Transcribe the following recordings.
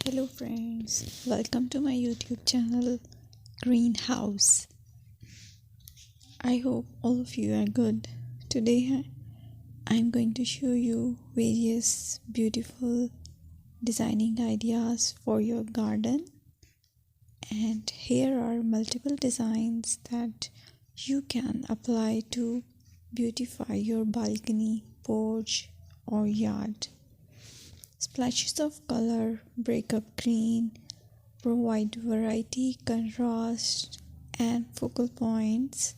Hello friends, welcome to my YouTube channel Greenhouse. I hope all of you are good. Today I'm going to show you various beautiful designing ideas for your garden, and here are multiple designs that you can apply to beautify your balcony, porch or yard. Splashes of color break up green, provide variety, contrast, and focal points.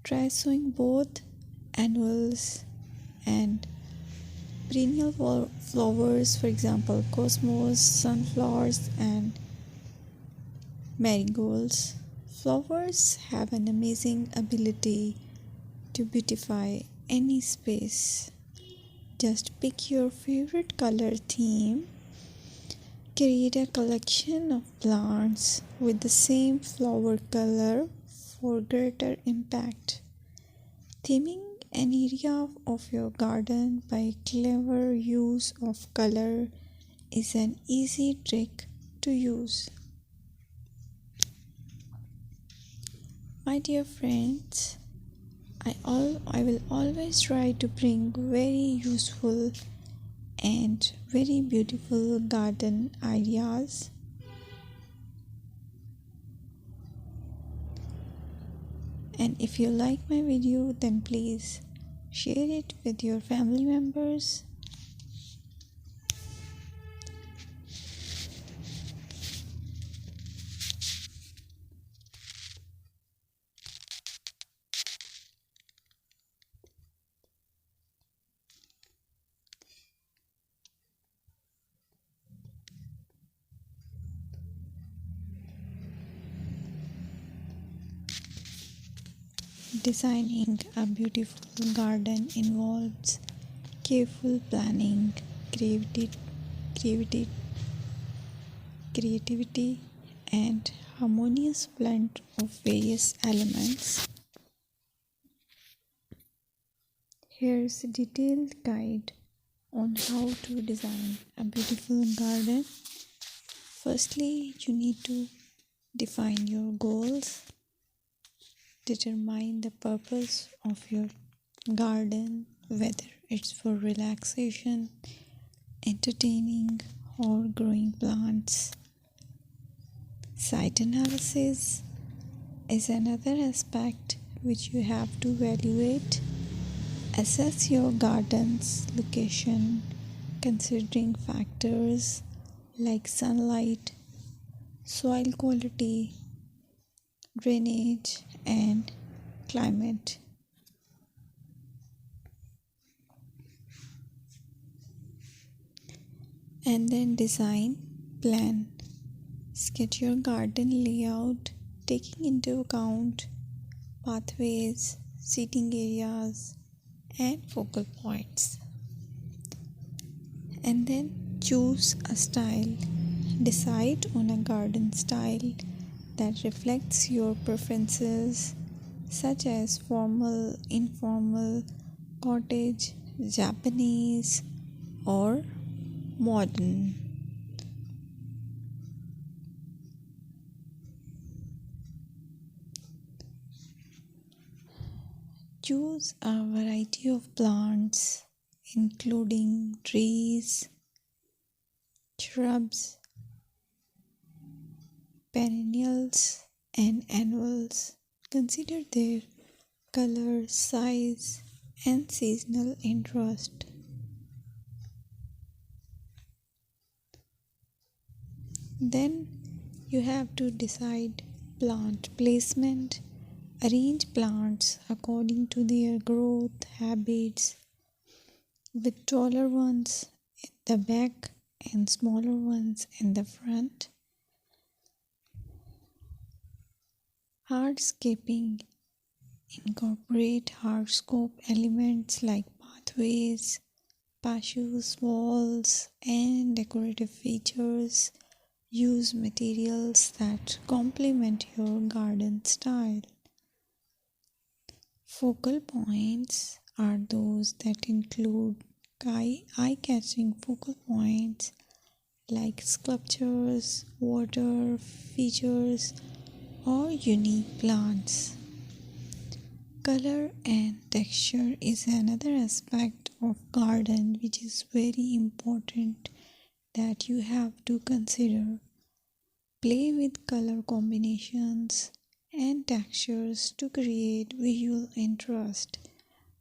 Try sowing both annuals and perennial flowers, for example, cosmos, sunflowers, and marigolds. Flowers have an amazing ability to beautify any space. Just pick your favorite color theme. Create a collection of plants with the same flower color for greater impact. Theming an area of your garden by clever use of color is an easy trick to use. My dear friends, I will always try to bring very useful and very beautiful garden ideas. And if you like my video, then please share it with your family members. Designing a beautiful garden involves careful planning, creativity, creativity, and harmonious blend of various elements. Here's a detailed guide on how to design a beautiful garden. Firstly, you need to define your goals. Determine the purpose of your garden, whether it's for relaxation, entertaining, or growing plants. Site analysis is another aspect which you have to evaluate. Assess your garden's location, considering factors like sunlight, soil quality, drainage, and climate. And then design, plan. Sketch your garden layout, taking into account pathways, seating areas, and focal points. And then choose a style. Decide on a garden style that reflects your preferences, such as formal, informal, cottage, Japanese, or modern. Choose a variety of plants, including trees, shrubs, perennials, and annuals. Consider their color, size, and seasonal interest. Then you have to decide plant placement. Arrange plants according to their growth habits, with taller ones in the back and smaller ones in the front. Hardscaping. Incorporate hardscape elements like pathways, patios, walls, and decorative features. Use materials that complement your garden style. Focal points are those that include eye-catching focal points like sculptures, water features, or unique plants. Color and texture is another aspect of garden which is very important that you have to consider. Play with color combinations and textures to create visual interest.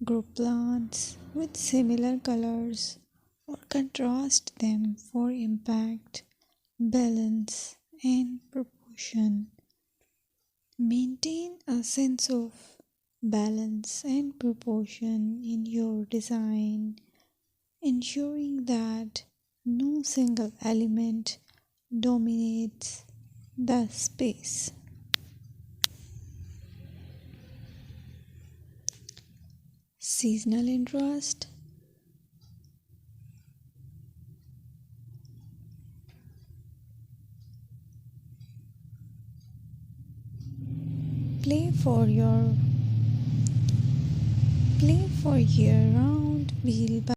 Group plants with similar colors or contrast them for impact, balance, and proportion. Maintain a sense of balance and proportion in your design, ensuring that no single element dominates the space. Seasonal interest. Play for your play for year-round wheel